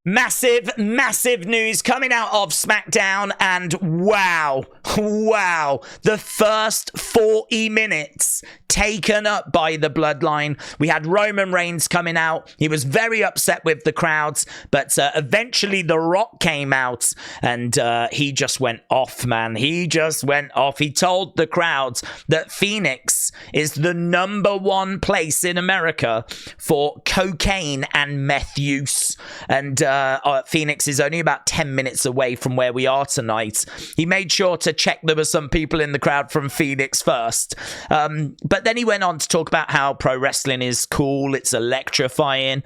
Massive, massive news coming out of SmackDown, and wow, the first 40 minutes taken up by the Bloodline. We had Roman Reigns coming out. He was very upset with the crowds, but eventually The Rock came out, and he just went off, man. He just went off. He told the crowds that Phoenix is the #1 place in America for cocaine and meth use, and Phoenix is only about 10 minutes away from where we are tonight. He made sure to check there were some people in the crowd from Phoenix first. But then he went on to talk about how pro wrestling is cool. It's electrifying.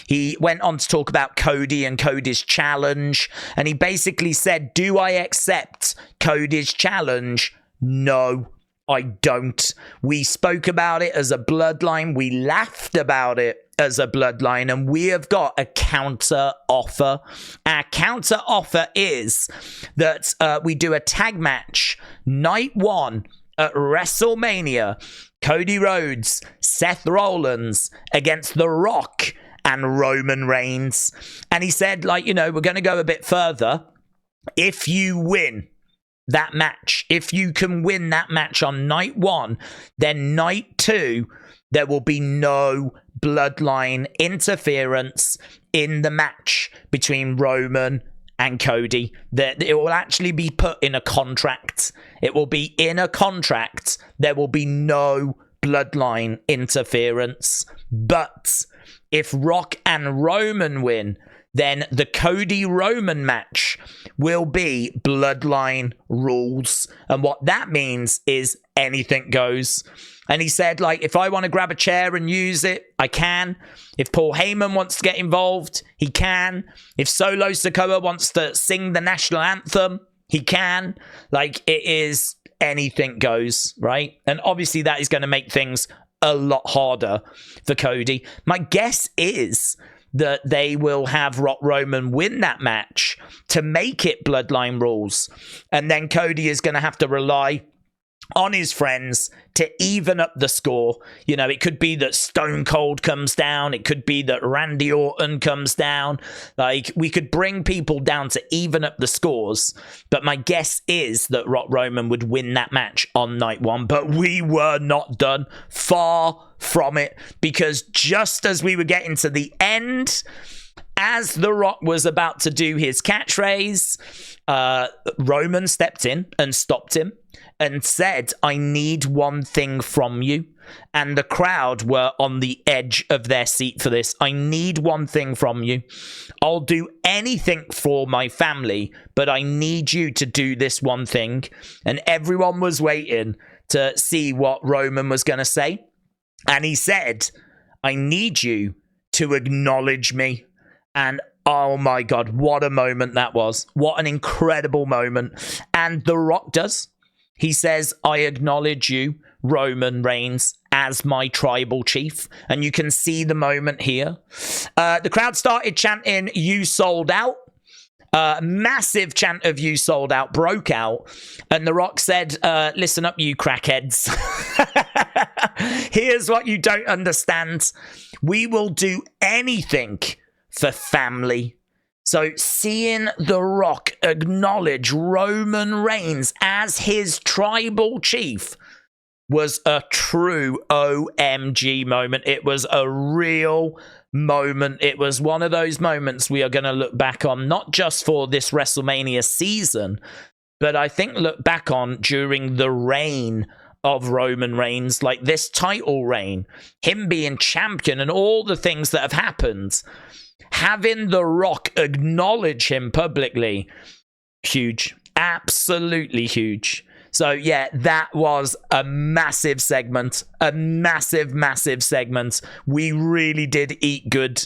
He went on to talk about Cody and Cody's challenge. And he basically said, do I accept Cody's challenge? No, I don't. We spoke about it as a Bloodline. We laughed about it as a Bloodline, and we have got a counter offer. Our counter offer is that we do a tag match night 1 at WrestleMania. Cody Rhodes, Seth Rollins against The Rock and Roman Reigns. And he said, like, you know, we're going to go a bit further. If you win that match, if you can win that match on night 1, then night 2, there will be no Bloodline interference in the match between Roman and Cody. That it will actually be put in a contract. It will be in a contract. There will be no Bloodline interference. But if Rock and Roman win, then the Cody-Roman match will be Bloodline rules. And what that means is anything goes. And he said, like, if I want to grab a chair and use it, I can. If Paul Heyman wants to get involved, he can. If Solo Sikoa wants to sing the national anthem, he can. Like, it is anything goes, right? And obviously that is going to make things a lot harder for Cody. My guess is that they will have Rock Roman win that match to make it Bloodline rules. And then Cody is going to have to rely on his friends to even up the score. You know, it could be that Stone Cold comes down. It could be that Randy Orton comes down. Like, we could bring people down to even up the scores. But my guess is that Rock Roman would win that match on night 1. But we were not done. Far from it. Because just as we were getting to the end, as The Rock was about to do his catchphrase, Roman stepped in and stopped him and said, I need one thing from you. And the crowd were on the edge of their seat for this. I need one thing from you. I'll do anything for my family, but I need you to do this one thing. And everyone was waiting to see what Roman was going to say. And he said, I need you to acknowledge me. And oh my God, what a moment that was. What an incredible moment. And The Rock does. He says, I acknowledge you, Roman Reigns, as my tribal chief. And you can see the moment here. The crowd started chanting, you sold out. Massive chant of you sold out broke out. And The Rock said, listen up, you crackheads. Here's what you don't understand. We will do anything for family. So seeing The Rock acknowledge Roman Reigns as his tribal chief was a true OMG moment. It was a real moment. It was one of those moments we are going to look back on, not just for this WrestleMania season, but I think look back on during the reign of Roman Reigns, like this title reign, him being champion and all the things that have happened. Having The Rock acknowledge him publicly, huge, absolutely huge. So yeah, that was a massive segment, a massive, massive segment. We really did eat good,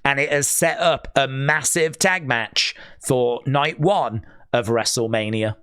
and it has set up a massive tag match for night 1 of WrestleMania.